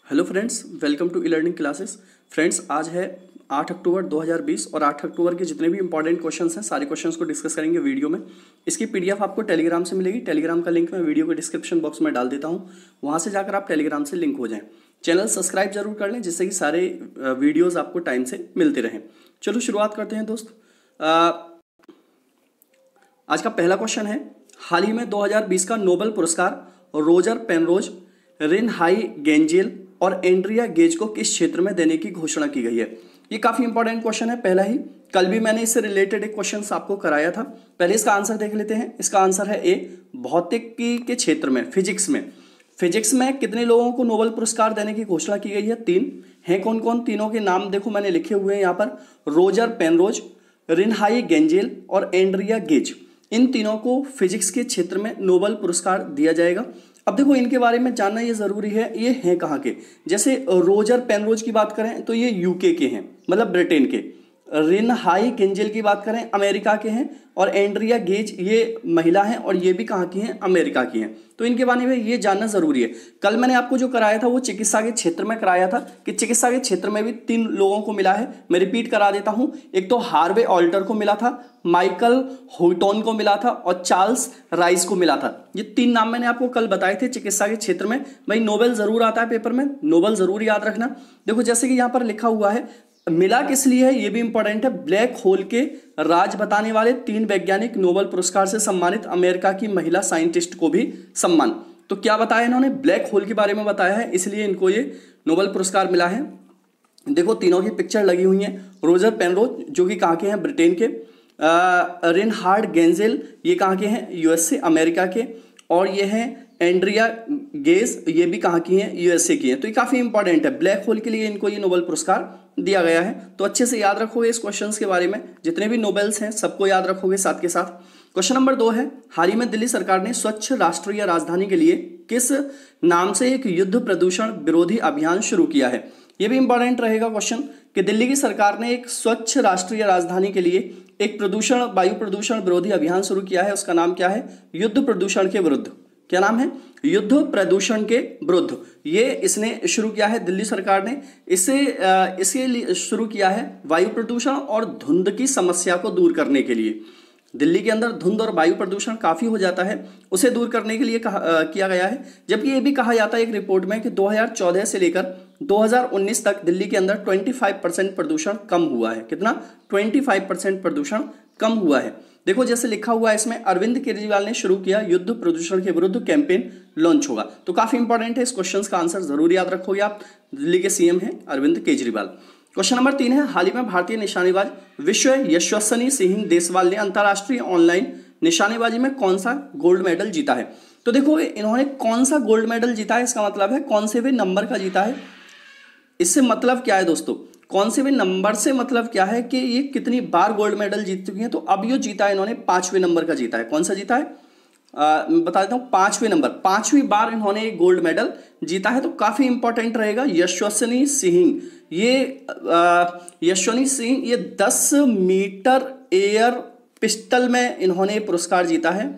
Hello friends, welcome to e learning classes. Friends, आज है 8 अक्टूबर 2020 और 8 अक्टूबर के जितने भी इंपॉर्टेंट क्वेश्चंस हैं सारे क्वेश्चंस को डिस्कस करेंगे वीडियो में। इसकी पीडीएफ आपको टेलीग्राम से मिलेगी। टेलीग्राम का लिंक मैं वीडियो के डिस्क्रिप्शन बॉक्स में डाल देता हूँ, वहाँ से जाकर आप टेलीग्राम से लिंक हो जाएं। चैनल सब्सक्राइब जरूर कर लें जिससे कि सारे वीडियोज़ आपको टाइम से मिलते रहें। चलो शुरुआत करते हैं दोस्त। आज का पहला क्वेश्चन है, हाल ही में 2020 का नोबेल पुरस्कार रोजर पेनरोज, रिनहाई गेंजेल और एंड्रिया गेज को किस क्षेत्र में देने की घोषणा की गई है। ये काफी इंपॉर्टेंट क्वेश्चन है। पहला ही कल भी मैंने इससे रिलेटेड एक क्वेश्चन आपको कराया था। पहले इसका आंसर देख लेते हैं। इसका आंसर है ए, भौतिकी के क्षेत्र में, फिजिक्स में। फिजिक्स में कितने लोगों को नोबेल पुरस्कार देने की घोषणा की गई है? 3 हैं। कौन कौन? तीनों के नाम देखो मैंने लिखे हुए हैं यहाँ पर, रोजर पेनरोज, रिनहाई गेंजेल और एंड्रिया गेज। इन तीनों को फिजिक्स के क्षेत्र में नोबेल पुरस्कार दिया जाएगा। अब देखो इनके बारे में जानना ये जरूरी है, ये हैं कहाँ के। जैसे रोजर पेनरोज की बात करें तो ये यूके के हैं, मतलब ब्रिटेन के। रिनहाई गेंजेल की बात करें अमेरिका के हैं, और एंड्रिया गेज ये महिला हैं और ये भी कहाँ की हैं? अमेरिका की हैं। तो इनके बारे में ये जानना जरूरी है। कल मैंने आपको जो कराया था वो चिकित्सा के क्षेत्र में कराया था कि चिकित्सा के क्षेत्र में भी 3 लोगों को मिला है। मैं रिपीट करा देता हूं। एक तो हार्वे ऑल्टर को मिला था, माइकल हुइटन को मिला था और चार्ल्स राइस को मिला था। ये 3 नाम मैंने आपको कल बताए थे चिकित्सा के क्षेत्र में। भाई नोबेल जरूर आता है पेपर में, नोबेल जरूर याद रखना। देखो जैसे कि यहाँ पर लिखा हुआ है, मिला किस लिए है ये भी इंपॉर्टेंट है। ब्लैक होल के राज बताने वाले 3 वैज्ञानिक नोबेल पुरस्कार से सम्मानित अमेरिका की महिला साइंटिस्ट को भी सम्मान। तो क्या बताया इन्होंने? ब्लैक होल के बारे में बताया है, इसलिए इनको ये नोबेल पुरस्कार मिला है। देखो तीनों की पिक्चर लगी हुई है। रोजर पेनरोज जो कि कहाँ के हैं? ब्रिटेन के। रिनहार्ड गेंजेल ये कहाँ के हैं? यूएसए, अमेरिका के। और ये हैं एंड्रिया गेज, ये भी कहाँ की हैं? यूएसए की हैं। तो ये काफी इंपॉर्टेंट है। ब्लैक होल के लिए इनको ये नोबेल पुरस्कार दिया गया है। तो अच्छे से याद रखोगे इस क्वेश्चंस के बारे में, जितने भी नोबेल्स हैं सबको याद रखोगे साथ के साथ। क्वेश्चन नंबर 2 है, हाल ही में दिल्ली सरकार ने स्वच्छ राष्ट्रीय राजधानी के लिए किस नाम से एक युद्ध प्रदूषण विरोधी अभियान शुरू किया है? यह भी इंपॉर्टेंट रहेगा क्वेश्चन कि दिल्ली की सरकार ने एक स्वच्छ राष्ट्रीय राजधानी के लिए एक वायु प्रदूषण विरोधी अभियान शुरू किया है। उसका नाम क्या है? युद्ध प्रदूषण के विरुद्ध। क्या नाम है? युद्ध प्रदूषण के विरुद्ध। ये इसने शुरू किया है दिल्ली सरकार ने। इसके लिए शुरू किया है वायु प्रदूषण और धुंध की समस्या को दूर करने के लिए। दिल्ली के अंदर धुंध और वायु प्रदूषण काफी हो जाता है, उसे दूर करने के लिए किया गया है। जबकि ये भी कहा जाता है एक रिपोर्ट में कि 2014 से लेकर 2019 तक दिल्ली के अंदर 25% प्रदूषण कम हुआ है। कितना? 25% प्रदूषण कम हुआ है। देखो जैसे लिखा हुआ है इसमें, अरविंद केजरीवाल ने शुरू किया युद्ध प्रदूषण के विरुद्ध कैंपेन लॉन्च होगा। तो काफी इंपॉर्टेंट है, इस क्वेश्चन का आंसर जरूर याद रखोगे आप। दिल्ली के सीएम हैं अरविंद केजरीवाल। क्वेश्चन नंबर 3 है, हाल ही में भारतीय निशानेबाज विश्व यशस्विनी सिंह देसवाल ने अंतरराष्ट्रीय ऑनलाइन निशानेबाजी में कौन सा गोल्ड मेडल जीता है? तो देखो इन्होंने कौन सा गोल्ड मेडल जीता है, इसका मतलब है कौन से भी नंबर का जीता है। इससे मतलब क्या है दोस्तों? कौन से भी नंबर से मतलब क्या है कि ये कितनी बार गोल्ड मेडल जीत चुकी हैं। तो अब ये जीता है इन्होंने 5वें नंबर का जीता है। कौन सा जीता है? बता देता हूँ, 5वें नंबर, 5वीं बार इन्होंने एक गोल्ड मेडल जीता है। तो काफी इंपॉर्टेंट रहेगा। यशस्विनी सिंह, ये यशस्विनी सिंह ये 10 मीटर एयर पिस्टल में इन्होंने पुरस्कार जीता है।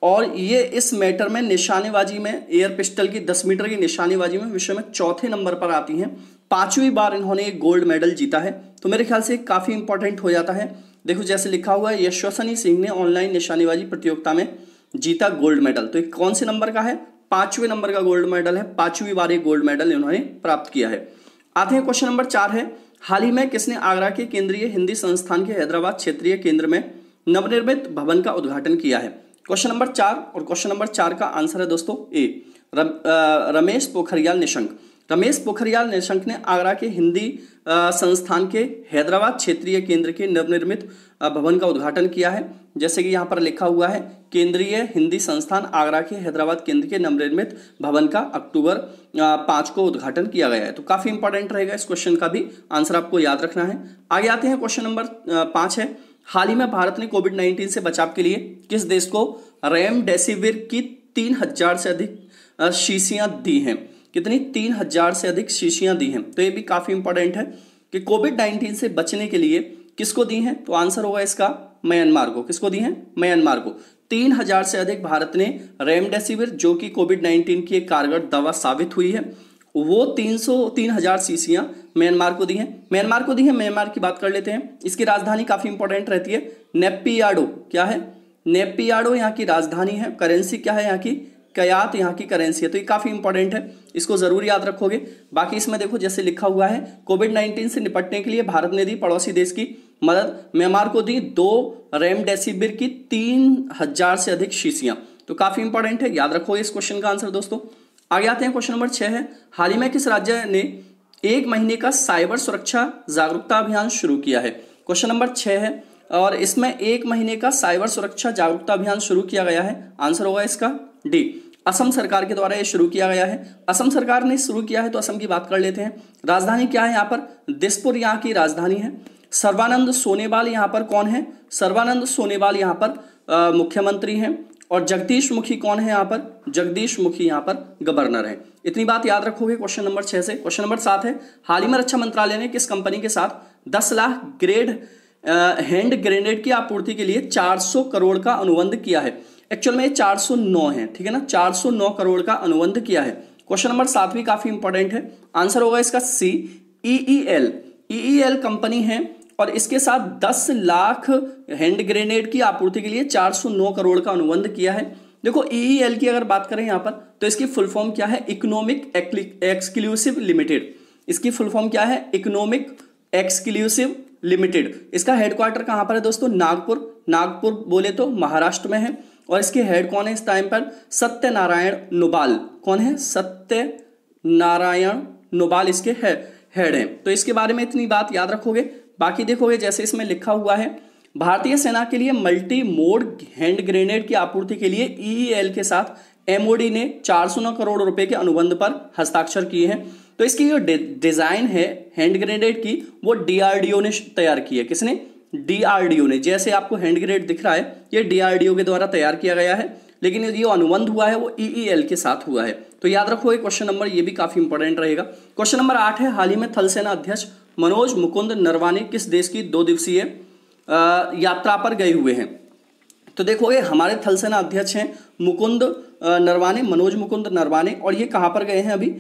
और ये इस मैटर में निशानेबाजी में, एयर पिस्टल की 10 मीटर की निशानेबाजी में विश्व में 4थे नंबर पर आती हैं। 5वीं बार इन्होंने एक गोल्ड मेडल जीता है। तो मेरे ख्याल से काफी इंपॉर्टेंट हो जाता है। देखो जैसे लिखा हुआ है, यशस्विनी सिंह ने ऑनलाइन निशानेबाजी प्रतियोगिता में जीता गोल्ड मेडल। तो कौन से नंबर का है? 5वें नंबर का गोल्ड मेडल है। 5वीं बार एक गोल्ड मेडल इन्होंने प्राप्त किया है। आते हैं क्वेश्चन नंबर 4 है, हाल ही में किसने आगरा के केंद्रीय हिंदी संस्थान के हैदराबाद क्षेत्रीय केंद्र में नवनिर्मित भवन का उद्घाटन किया है? क्वेश्चन नंबर 4, और क्वेश्चन नंबर 4 का आंसर है दोस्तों ए, रमेश पोखरियाल निशंक। रमेश पोखरियाल निशंक ने आगरा के हिंदी संस्थान के हैदराबाद क्षेत्रीय केंद्र के नवनिर्मित भवन का उद्घाटन किया है। जैसे कि यहाँ पर लिखा हुआ है, केंद्रीय हिंदी संस्थान आगरा के हैदराबाद केंद्र के नवनिर्मित भवन का अक्टूबर 5 को उद्घाटन किया गया है। तो काफी इंपॉर्टेंट रहेगा, इस क्वेश्चन का भी आंसर आपको याद रखना है। आगे आते हैं, क्वेश्चन नंबर 5 है, हाल ही में भारत ने कोविड-19 से बचाव के लिए किस देश को रेमडेसिविर की 3000 से अधिक शीशियां दी हैं? कितनी? 3000 से अधिक शीशियां दी हैं। तो ये भी काफी इंपॉर्टेंट है कि कोविड-19 से बचने के लिए किसको दी हैं? तो आंसर होगा इसका म्यांमार को। किसको दी हैं? म्यांमार को। 3000 से अधिक भारत ने रेमडेसिविर, जो कि कोविड-19 की एक कारगर दवा साबित हुई है, वो 3,000 शीशियां म्यांमार को दी हैं। म्यांमार को दी है, म्यांमार की बात कर लेते हैं। इसकी राजधानी काफी इंपॉर्टेंट रहती है, नेपियाडो। क्या है? नेपियाडो यहाँ की राजधानी है। करेंसी क्या है यहाँ की? कयात यहाँ की करेंसी है। तो ये काफी इंपॉर्टेंट है, इसको जरूर याद रखोगे। बाकी इसमें देखो जैसे लिखा हुआ है, कोविड-19 से निपटने के लिए भारत ने दी पड़ोसी देश की मदद। म्यांमार को दी 2 रेमडेसिविर की 3,000 से अधिक शीशियां। तो काफी इंपॉर्टेंट है, याद रखो इस क्वेश्चन का आंसर दोस्तों। आगे आते हैं, क्वेश्चन नंबर 6 है, हाल ही में किस राज्य ने 1 महीने का साइबर सुरक्षा जागरूकता अभियान शुरू किया है? क्वेश्चन नंबर 6 है और इसमें 1 महीने का साइबर सुरक्षा जागरूकता अभियान शुरू किया गया है। आंसर होगा इसका डी, असम सरकार के द्वारा यह शुरू किया गया है। असम सरकार ने शुरू किया है, तो असम की बात कर लेते हैं। राजधानी क्या है यहाँ पर? दिसपुर यहाँ की राजधानी है। सर्बानंद सोनोवाल यहाँ पर कौन है? सर्बानंद सोनोवाल यहाँ पर मुख्यमंत्री हैं। और जगदीश मुखी कौन है यहाँ पर? जगदीश मुखी यहाँ पर गवर्नर है। इतनी बात याद रखोगे क्वेश्चन नंबर 6 से। क्वेश्चन नंबर 7 है, हाल ही में रक्षा मंत्रालय ने किस कंपनी के साथ 10 लाख ग्रेड हैंड ग्रेनेड की आपूर्ति के लिए 400 करोड़ का अनुबंध किया है? एक्चुअल में 409 है, ठीक है ना, 409 करोड़ का अनुबंध किया है। क्वेश्चन नंबर 7 भी काफी इंपॉर्टेंट है, आंसर होगा इसका सी, ईईएल। ईईएल कंपनी है और इसके साथ 10 लाख हैंड ग्रेनेड की आपूर्ति के लिए 409 करोड़ का अनुबंध किया है। देखो ईईएल की अगर बात करें यहाँ पर, तो इसकी फुल फॉर्म क्या है? Economic exclusive limited. इसकी फुल फॉर्म क्या है? Economic exclusive limited. इसका हेडक्वार्टर कहाँ पर है दोस्तों? नागपुर। नागपुर बोले तो महाराष्ट्र में है। और इसके हेड कौन है इस टाइम पर? सत्यनारायण नुबाल। कौन है? सत्यनारायण नुबाल इसके हेड हैं। तो इसके बारे में इतनी बात याद रखोगे। बाकी देखोगे जैसे इसमें लिखा हुआ है, भारतीय सेना के लिए मल्टी मोड हैंड ग्रेनेड की आपूर्ति के लिए ईईएल के साथ एमओडी ने 409 करोड़ रुपए के अनुबंध पर हस्ताक्षर किए हैं। तो इसकी जो डिजाइन है हैंड ग्रेनेड की, वो डीआरडीओ ने तैयार की है। किसने? डीआरडीओ ने। जैसे आपको हैंड ग्रेनेड दिख रहा है, ये डीआरडीओ के द्वारा तैयार किया गया है, लेकिन ये अनुबंध हुआ है वो ईईएल के साथ हुआ है। तो याद रखो ये क्वेश्चन नंबर, ये भी काफी इंपॉर्टेंट रहेगा। क्वेश्चन नंबर 8 है, हाल ही में थल सेना अध्यक्ष मनोज मुकुंद नरवाने किस देश की 2 दिवसीय यात्रा पर गए हुए हैं? तो देखोगे हमारे थल सेना अध्यक्ष हैं मुकुंद नरवाने, मनोज मुकुंद नरवाने, और ये कहां पर गए हैं? अभी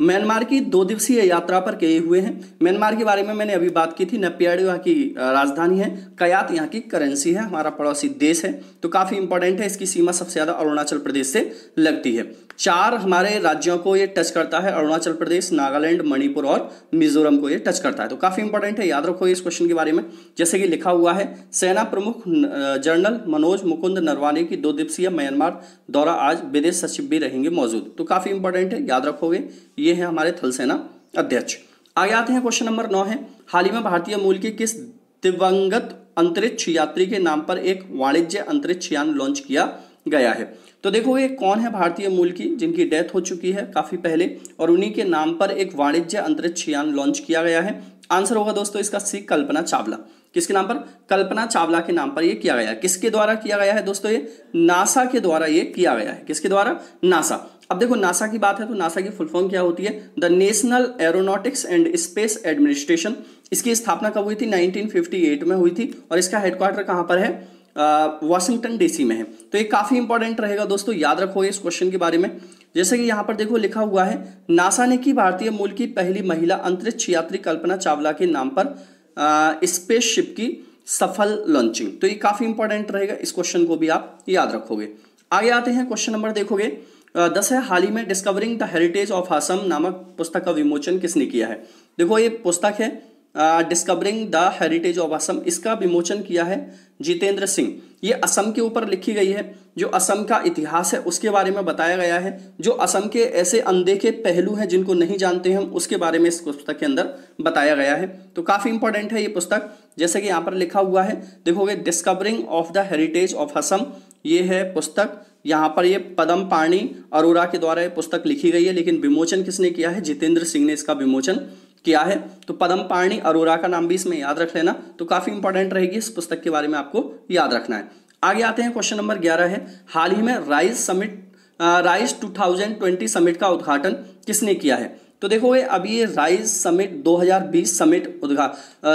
म्यांमार की 2 दिवसीय यात्रा पर गए हुए हैं। म्यांमार के बारे में मैंने अभी बात की थी। नेपियाडो यहाँ की राजधानी है, कयात यहाँ की करेंसी है, हमारा पड़ोसी देश है। तो काफी इंपॉर्टेंट है, इसकी सीमा सबसे ज्यादा अरुणाचल प्रदेश से लगती है। 4 हमारे राज्यों को ये टच करता है, अरुणाचल प्रदेश, नागालैंड, मणिपुर और मिजोरम को ये टच करता है। तो काफी इंपॉर्टेंट है, याद रखो इस क्वेश्चन के बारे में। जैसे कि लिखा हुआ है, सेना प्रमुख जनरल मनोज मुकुंद नरवाने की 2 दिवसीय म्यांमार दौरा, आज विदेश सचिव भी रहेंगे मौजूद। तो काफी इंपॉर्टेंट है, याद रखोगे। ये है हमारे थल सेना अध्यक्ष। आगे आते हैं, क्वेश्चन नंबर 9 है, हाल ही में भारतीय मूल की किस दिवंगत अंतरिक्ष यात्री के नाम पर एक वाणिज्य अंतरिक्ष यान लॉन्च किया गया है? तो देखो ये कौन है भारतीय मूल की, जिनकी डेथ हो चुकी है काफी पहले, और उन्हीं के नाम पर एक वाणिज्य अंतरिक्ष यान लॉन्च किया गया है। आंसर होगा दोस्तों इसका सी, कल्पना चावला। किसके नाम पर? कल्पना चावला के नाम पर ये किया गया है। किसके द्वारा किया गया है दोस्तों? ये नासा के द्वारा ये किया गया है। किसके द्वारा? नासा। अब देखो नासा की बात है तो नासा की फुल फॉर्म क्या होती है? The national aeronautics and space administration. इसकी स्थापना कब हुई थी? 1958 में हुई थी। और इसका हेडक्वार्टर कहाँ पर है? वाशिंगटन डीसी में है। तो ये काफी इंपॉर्टेंट रहेगा दोस्तों, याद रखो इस क्वेश्चन के बारे में। जैसे कि यहाँ पर देखो लिखा हुआ है, नासा ने की भारतीय मूल की पहली महिला अंतरिक्ष यात्री कल्पना चावला के नाम पर स्पेसशिप की सफल लॉन्चिंग। तो ये काफी इंपॉर्टेंट रहेगा, इस क्वेश्चन को भी आप याद रखोगे। आगे आते हैं, क्वेश्चन नंबर देखोगे 10 है, हाल ही में discovering the heritage of Assam नामक पुस्तक का विमोचन किसने किया है? देखो ये पुस्तक है discovering the heritage of Assam, इसका विमोचन किया है जितेंद्र सिंह। ये असम के ऊपर लिखी गई है, जो असम का इतिहास है उसके बारे में बताया गया है, जो असम के ऐसे अनदेखे पहलू हैं जिनको नहीं जानते हम, उसके बारे में इस पुस्तक के अंदर बताया गया है। तो काफी इंपॉर्टेंट है ये पुस्तक। जैसे कि यहाँ पर लिखा हुआ है, देखोगे discovering of the heritage of Assam, ये है पुस्तक। यहाँ पर ये पदम पाणी अरोरा के द्वारा ये पुस्तक लिखी गई है, लेकिन विमोचन किसने किया है? जितेंद्र सिंह ने इसका विमोचन किया है। तो पदम पाणी अरोरा का नाम भी इसमें याद रख लेना, तो काफी इंपॉर्टेंट रहेगी, इस पुस्तक के बारे में आपको याद रखना है। आगे आते हैं, क्वेश्चन नंबर 11 है, हाल ही में राइज 2020 समिट का उद्घाटन किसने किया है? तो देखो अभी ये राइज समिट 2020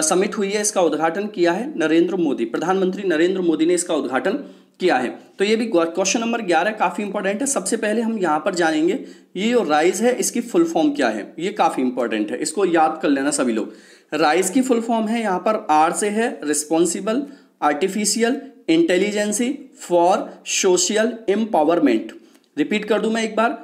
समिट हुई है, इसका उद्घाटन किया है नरेंद्र मोदी, प्रधानमंत्री नरेंद्र मोदी ने इसका उद्घाटन किया है। तो ये भी क्वेश्चन नंबर 11 काफी इंपॉर्टेंट है। सबसे पहले हम यहां पर जानेंगे ये जो राइज है इसकी फुल फॉर्म क्या है, ये काफी इंपॉर्टेंट है, इसको याद कर लेना सभी लोग। राइज की फुल फॉर्म है यहां पर आर से है responsible artificial intelligence for social empowerment. Repeat कर दूं मैं एक बार,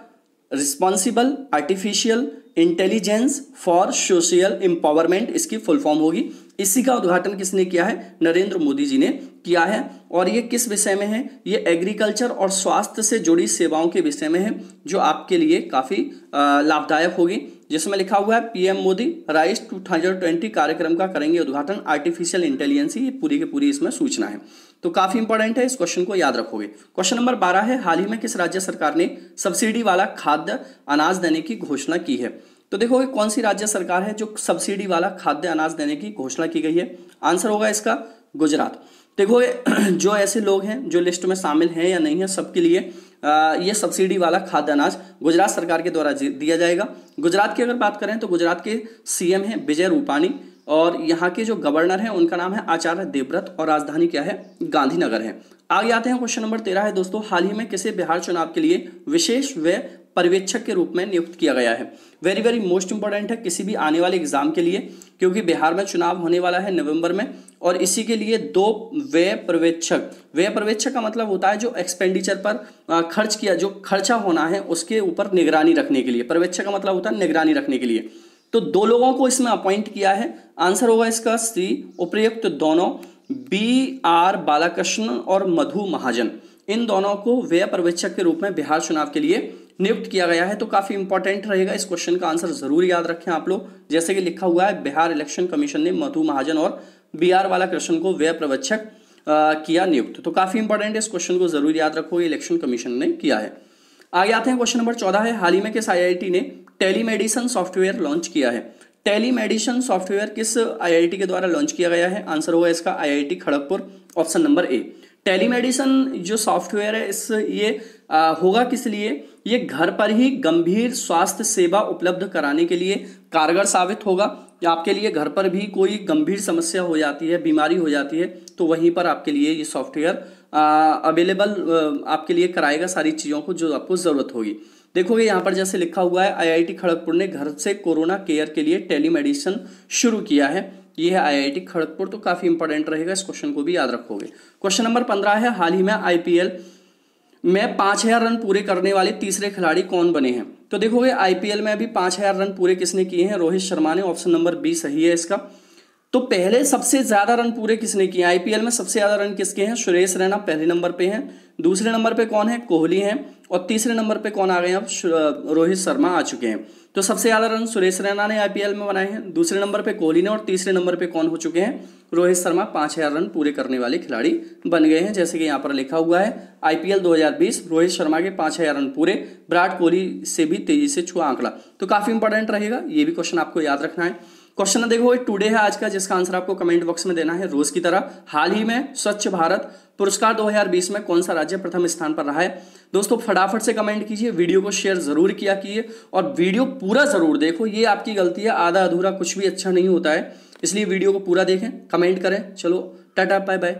responsible artificial intelligence for social empowerment इसकी फुल फॉर्म होगी। इसी का उद्घाटन किसने किया है? नरेंद्र मोदी जी ने किया है। और ये किस विषय में है? ये एग्रीकल्चर और स्वास्थ्य से जुड़ी सेवाओं के विषय में है, जो आपके लिए काफी लाभदायक होगी, जिसमें लिखा हुआ है पीएम मोदी राइज 2020 कार्यक्रम का करेंगे उद्घाटन आर्टिफिशियल इंटेलिजेंस। ये पूरी की पूरी इसमें सूचना है, तो काफी इंपॉर्टेंट है, इस क्वेश्चन को याद रखोगे। क्वेश्चन नंबर 12 है, हाल ही में किस राज्य सरकार ने सब्सिडी वाला खाद्य अनाज देने की घोषणा की है? तो देखोगे कौन सी राज्य सरकार है जो सब्सिडी वाला खाद्य अनाज देने की घोषणा की गई है? आंसर होगा इसका गुजरात। देखो जो ऐसे लोग हैं जो लिस्ट में शामिल हैं या नहीं है, सबके लिए ये सब्सिडी वाला खाद्य अनाज गुजरात सरकार के द्वारा दिया जाएगा। गुजरात की अगर बात करें तो गुजरात के सीएम हैं विजय रूपाणी, और यहाँ के जो गवर्नर हैं उनका नाम है आचार्य देवव्रत, और राजधानी क्या है? गांधीनगर है। आगे आते हैं, क्वेश्चन नंबर 13 है दोस्तों, हाल ही में किसे बिहार चुनाव के लिए विशेष व्यय पर्यवेक्षक के रूप में नियुक्त किया गया है? वेरी वेरी मोस्ट इंपॉर्टेंट है किसी भी आने वाले एग्जाम के लिए, क्योंकि बिहार में चुनाव होने वाला है नवंबर में, और इसी के लिए 2 व्यय पर्यवेक्षक का मतलब होता है जो एक्सपेंडिचर पर खर्च किया, जो खर्चा होना है उसके ऊपर निगरानी रखने के लिए। पर्यवेक्षक का मतलब होता है निगरानी रखने के लिए। तो 2 लोगों को इसमें अपॉइंट किया है। आंसर होगा इसका सी, उपयुक्त दोनों BR बालाकृष्णन और मधु महाजन, इन दोनों को व्यय पर्यवेक्षक के रूप में बिहार चुनाव के लिए नियुक्त किया गया है। तो काफी इंपॉर्टेंट रहेगा, इस क्वेश्चन का आंसर जरूर याद रखें आप लोग। जैसे कि लिखा हुआ है बिहार इलेक्शन कमीशन ने मधु महाजन और BR बालाकृष्णन को व्यय पर्यवेक्षक किया नियुक्त। तो काफी इंपॉर्टेंट है, इस क्वेश्चन को जरूर याद रखो, इलेक्शन कमीशन ने किया है। आगे आते हैं, क्वेश्चन नंबर 14 है, हाल ही में किस IIT ने टेलीमेडिसिन सॉफ्टवेयर लॉन्च किया है? टेलीमेडिसिन सॉफ्टवेयर किस IIT के द्वारा लॉन्च किया गया है? आंसर होगा इसका IIT Kharagpur, option number A. Telemedicine जो सॉफ्टवेयर है ये होगा किस लिए? ये घर पर ही गंभीर स्वास्थ्य सेवा उपलब्ध कराने के लिए कारगर साबित होगा। आपके लिए घर पर भी कोई गंभीर समस्या हो जाती है, बीमारी हो जाती है, तो वहीं पर आपके लिए ये सॉफ्टवेयर अवेलेबल आपके लिए कराएगा सारी चीज़ों को जो आपको ज़रूरत होगी। देखोगे यहाँ पर जैसे लिखा हुआ है IIT खड़गपुर ने घर से कोरोना केयर के लिए टेलीमेडिसिन शुरू किया है, ये है IIT खड़गपुर। तो काफी इंपॉर्टेंट रहेगा, इस क्वेश्चन को भी याद रखोगे। क्वेश्चन नंबर 15 है, हाल ही में IPL में 5000 रन पूरे करने वाले तीसरे खिलाड़ी कौन बने हैं? तो देखोगे IPL में अभी 5000 रन पूरे किसने किए हैं? रोहित शर्मा ने, ऑप्शन नंबर बी सही है इसका। तो पहले सबसे ज्यादा रन पूरे किसने किए? IPL में सबसे ज्यादा रन किसके हैं? सुरेश रैना पहले नंबर पे हैं, दूसरे नंबर पे कौन है? कोहली हैं, और तीसरे नंबर पे कौन आ गए? अब रोहित शर्मा आ चुके हैं। तो सबसे ज्यादा रन सुरेश रैना ने IPL में बनाए हैं, दूसरे नंबर पे कोहली ने, और तीसरे नंबर पे कौन हो चुके हैं? रोहित शर्मा 5000 रन पूरे करने वाले खिलाड़ी बन गए हैं। जैसे कि यहाँ पर लिखा हुआ है IPL 2020 रोहित शर्मा के 5000 रन पूरे, विराट कोहली से भी तेजी से छुआ आंकड़ा। तो काफी इंपॉर्टेंट रहेगा, ये भी क्वेश्चन आपको याद रखना है। क्वेश्चन देखो टुडे है आज का, जिसका आंसर आपको कमेंट बॉक्स में देना है रोज की तरह। हाल ही में स्वच्छ भारत पुरस्कार 2020 में कौन सा राज्य प्रथम स्थान पर रहा है? दोस्तों फटाफट से कमेंट कीजिए, वीडियो को शेयर जरूर किया कीजिए, और वीडियो पूरा जरूर देखो। ये आपकी गलती है, आधा अधूरा कुछ भी अच्छा नहीं होता है, इसलिए वीडियो को पूरा देखें, कमेंट करें। चलो टाटा बाय बाय।